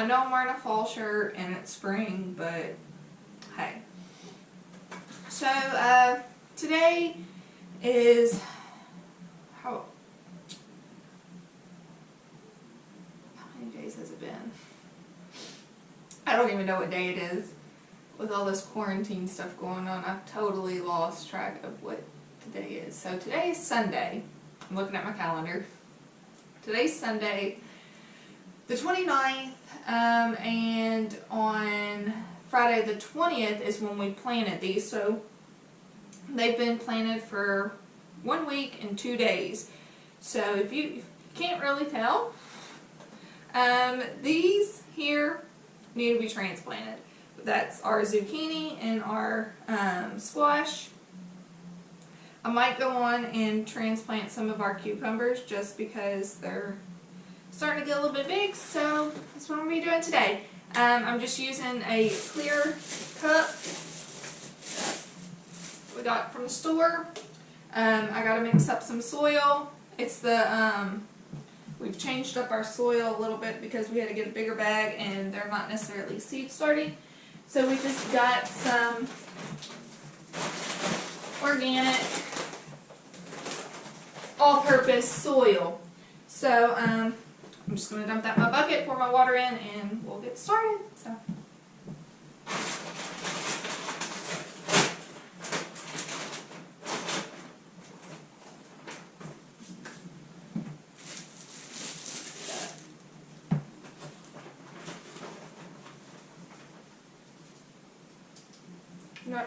know I'm wearing a fall shirt and it's spring, but hey. So, today is, how many days has it been? I don't even know what day it is. With all this quarantine stuff going on, I've totally lost track of what today is. So today is Sunday. I'm looking at my calendar. Today's Sunday, the 29th, and on Friday the 20th is when we planted these. So they've been planted for 1 week and 2 days. So if you can't really tell, these here need to be transplanted. That's our zucchini and our squash. I might go on and transplant some of our cucumbers just because they're starting to get a little bit big, so that's what I'm going to be doing today. I'm just using a clear cup we got from the store. I got to mix up some soil. It's the, we've changed up our soil a little bit because we had to get a bigger bag and they're not necessarily seed starting. So we just got some organic, all-purpose soil. So I'm just going to dump that in my bucket, pour my water in, and we'll get started. So.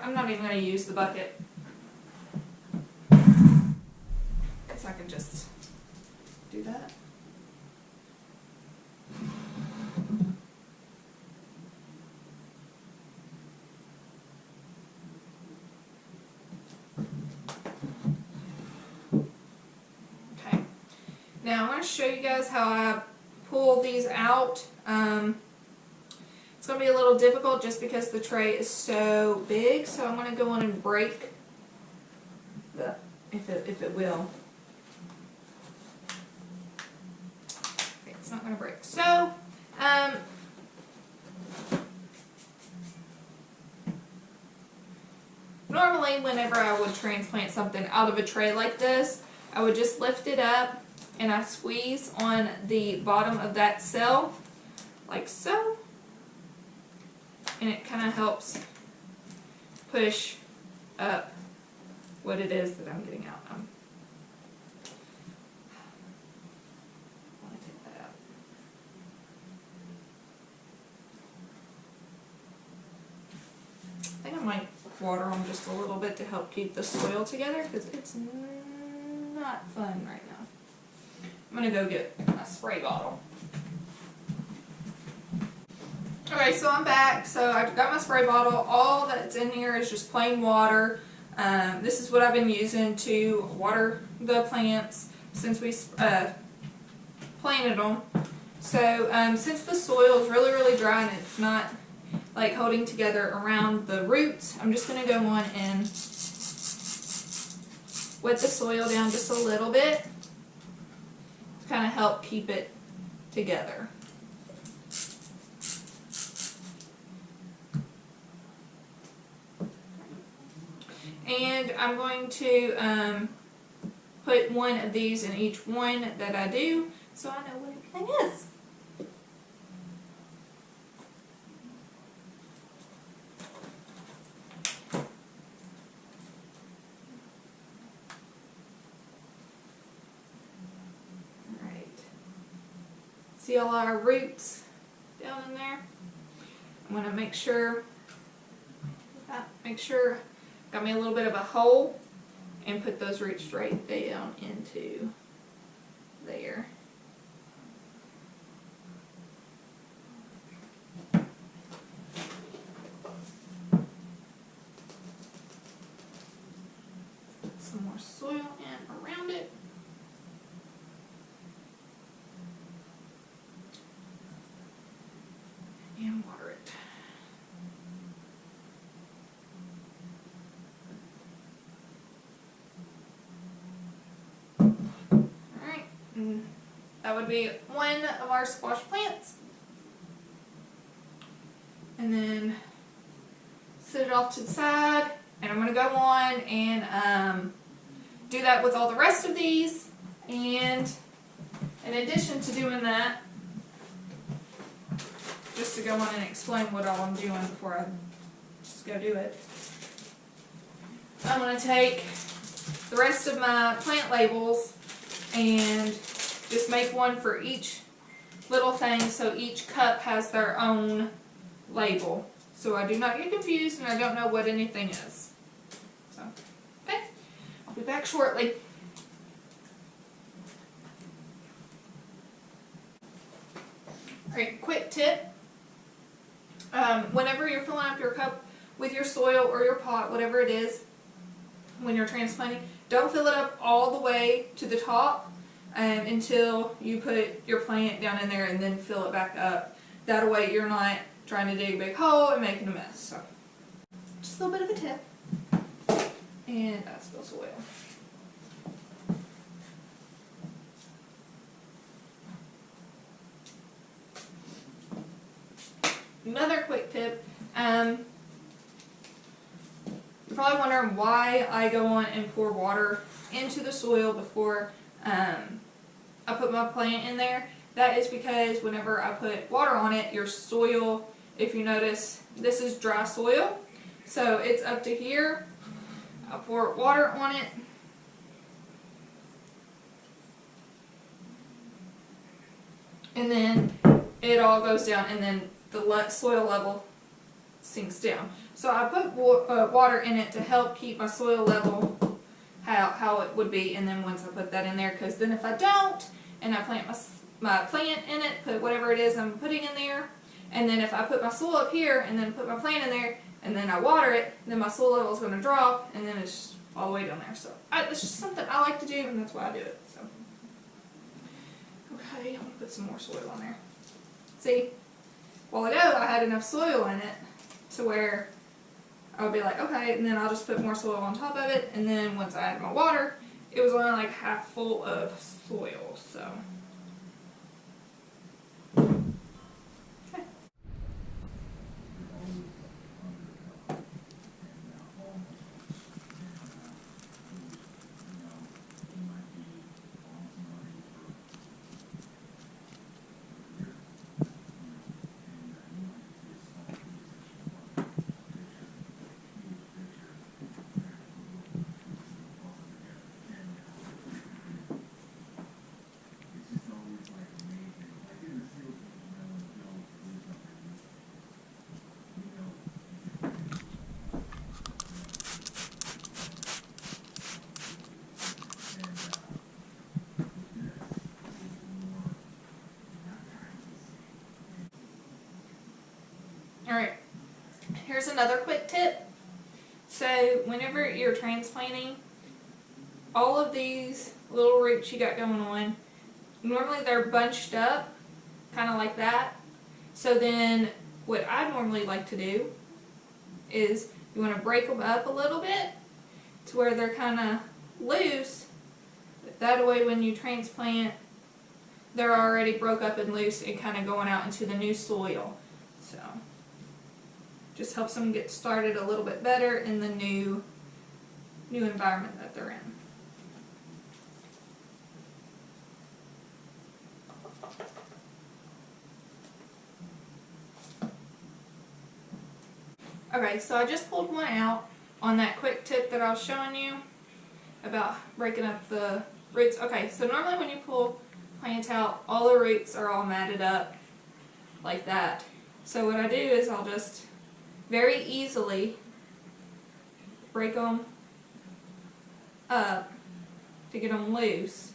I'm not even going to use the bucket. Guess I can just do that. Okay. Now I'm going to show you guys how I pull these out. It's going to be a little difficult just because the tray is so big, so I'm going to go on and break the, if it will. Okay, it's not going to break. So, normally whenever I would transplant something out of a tray like this, I would just lift it up and I squeeze on the bottom of that cell, like so. And it kind of helps push up what it is that I'm getting out. I want to take that out. I think I might water them just a little bit to help keep the soil together because it's not fun right now. I'm going to go get my spray bottle. Okay, so I'm back. So I've got my spray bottle. All that's in here is just plain water. This is what I've been using to water the plants since we planted them. So since the soil is really, really dry and it's not like holding together around the roots, I'm just going to go on and wet the soil down just a little bit to kind of help keep it together. And I'm going to put one of these in each one that I do so I know what everything is. Alright. See all our roots down in there? I'm going to make sure got me a little bit of a hole and put those roots straight down into there. Put some more soil in around it. And water it. That would be one of our squash plants. and then set it off to the side, and I'm going to go on and do that with all the rest of these. And in addition to doing that, just to go on and explain what all I'm doing before I just go do it, I'm going to take the rest of my plant labels and just make one for each little thing, so each cup has their own label, so I do not get confused and I don't know what anything is. So, okay, I'll be back shortly. Alright, quick tip. Whenever you're filling up your cup with your soil or your pot, whatever it is, when you're transplanting, don't fill it up all the way to the top until you put your plant down in there and then fill it back up. That way you're not trying to dig a big hole and making a mess. So, just a little bit of a tip. And I spill soil. Another quick tip, you're probably wondering why I go on and pour water into the soil before I put my plant in there. That is because whenever I put water on it, your soil, if you notice, this is dry soil, so it's up to here. I pour water on it, and then it all goes down, and then the soil level sinks down. So I put water in it to help keep my soil level how it would be, and then once I put that in there, because then if I don't, and I plant my plant in it, put whatever it is I'm putting in there, and then if I put my soil up here and then put my plant in there, and then I water it, then my soil level is going to drop, and then it's just all the way down there. So it's just something I like to do, and that's why I do it. So, okay, I'm going to put some more soil on there. See? A while ago I had enough soil in it to where I would be like, okay, and then I'll just put more soil on top of it, and then once I add my water, it was only like half full of soil, so. Okay. Alright, here's another quick tip. So whenever you're transplanting, all of these little roots you got going on, normally they're bunched up, kind of like that. So then what I normally like to do is you want to break them up a little bit to where they're kind of loose. That way when you transplant, they're already broke up and loose and kind of going out into the new soil. So just helps them get started a little bit better in the new environment that they're in. Okay, so I just pulled one out on that quick tip that I was showing you about breaking up the roots. Okay, so normally when you pull plants out, all the roots are all matted up like that. So what I do is I'll just very easily break them up to get them loose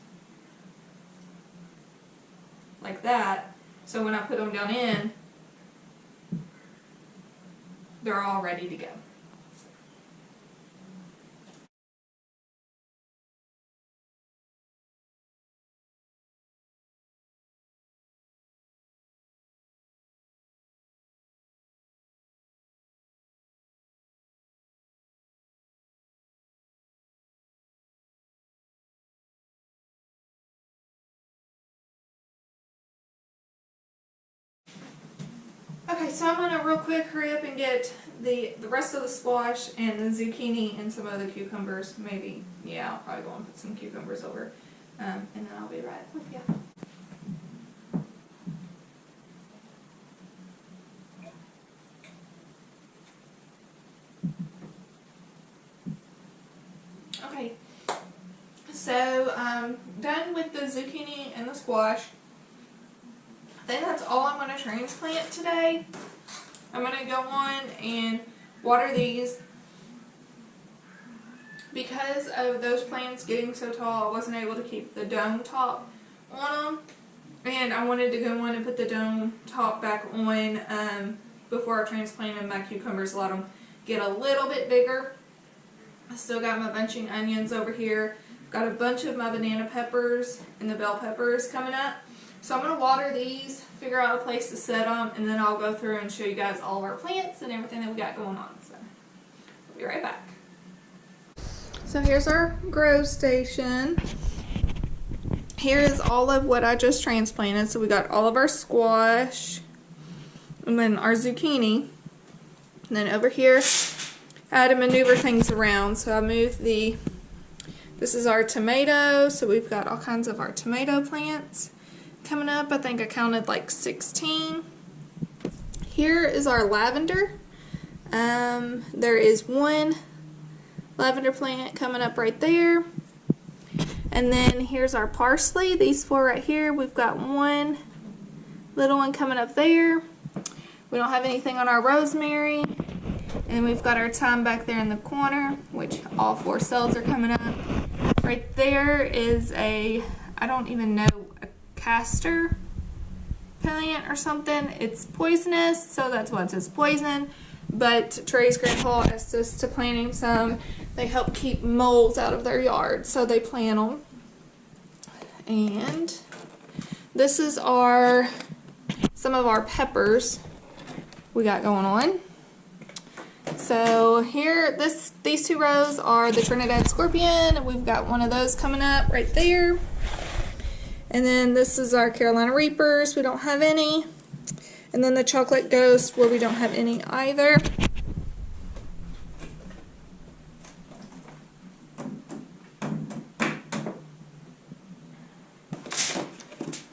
like that. So when I put them down in, they're all ready to go. Okay, so I'm gonna real quick hurry up and get the rest of the squash and the zucchini and some of the cucumbers. Maybe, yeah, I'll probably go and put some cucumbers over, and then I'll be right with you. Okay, so I'm done with the zucchini and the squash. I think that's all I'm going to transplant today. I'm going to go on and water these. Because of those plants getting so tall, I wasn't able to keep the dome top on them. And I wanted to go on and put the dome top back on before I transplanted my cucumbers, let them get a little bit bigger. I still got my bunching onions over here. Got a bunch of my banana peppers and the bell peppers coming up. So I'm going to water these, figure out a place to set them, and then I'll go through and show you guys all of our plants and everything that we got going on. So I'll be right back. So here's our grow station. Here is all of what I just transplanted. So we got all of our squash and then our zucchini. And then over here I had to maneuver things around. So I moved this is our tomato. So we've got all kinds of our tomato plants coming up. I think I counted like 16. Here is our lavender. There is one lavender plant coming up right there. And then here's our parsley. These 4 right here. We've got one little one coming up there. We don't have anything on our rosemary. And we've got our thyme back there in the corner, which all 4 cells are coming up. Right there is I don't even know, a castor plant or something. It's poisonous, so that's why it says poison. But Trey's grandpa asked us to plant him some. They help keep moles out of their yard, so they plant them. And this is some of our peppers we got going on. So here, these 2 rows are the Trinidad Scorpion. We've got one of those coming up right there. And then this is our Carolina Reapers. We don't have any. And then the Chocolate Ghost, where we don't have any either.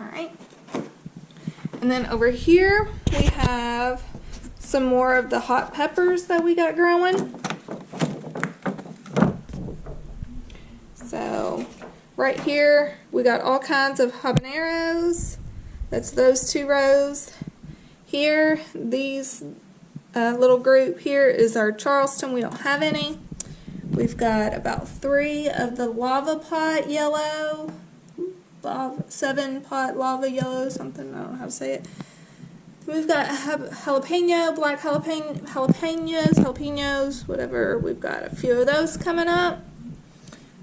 Alright. And then over here, we have some more of the hot peppers that we got growing. So right here we got all kinds of habaneros. That's those 2 rows. Here, these little group here is our Charleston. We don't have any. We've got about 3 of the lava pot yellow, 7 pot lava yellow, something, I don't know how to say it. We've got jalapeno, black jalapenos, whatever. We've got a few of those coming up.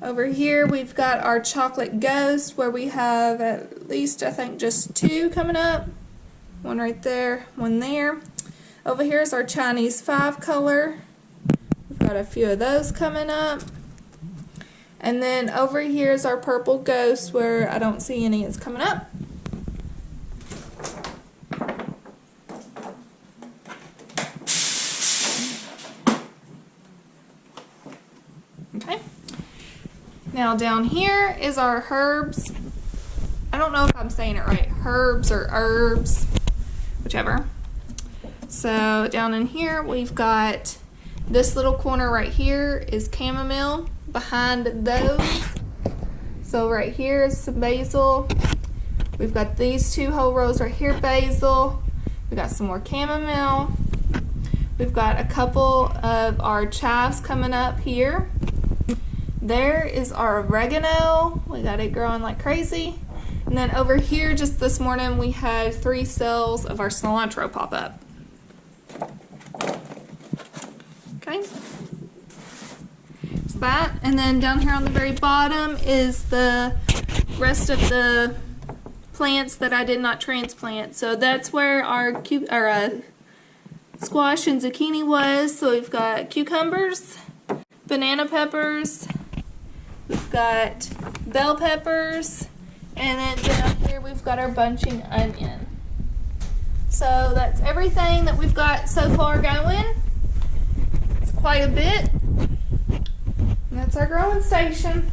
Over here we've got our Chocolate Ghost, where we have at least, I think, just 2 coming up. One right there, one there. Over here is our Chinese 5-color. We've got a few of those coming up. And then over here is our Purple Ghost, where I don't see any. It's coming up. Okay. Now down here is our herbs. I don't know if I'm saying it right. Herbs or herbs, whichever. So down in here we've got this little corner right here is chamomile. Behind those, so right here is some basil. We've got these 2 whole rows right here, basil. We've got some more chamomile. We've got a couple of our chives coming up here. There is our oregano. We got it growing like crazy. And then over here, just this morning, we had 3 cells of our cilantro pop up. Okay. So that, and then down here on the very bottom is the rest of the plants that I did not transplant. So that's where our squash and zucchini was. So we've got cucumbers, banana peppers, we've got bell peppers, and then down here we've got our bunching onion. So that's everything that we've got so far going. It's quite a bit. And that's our growing station.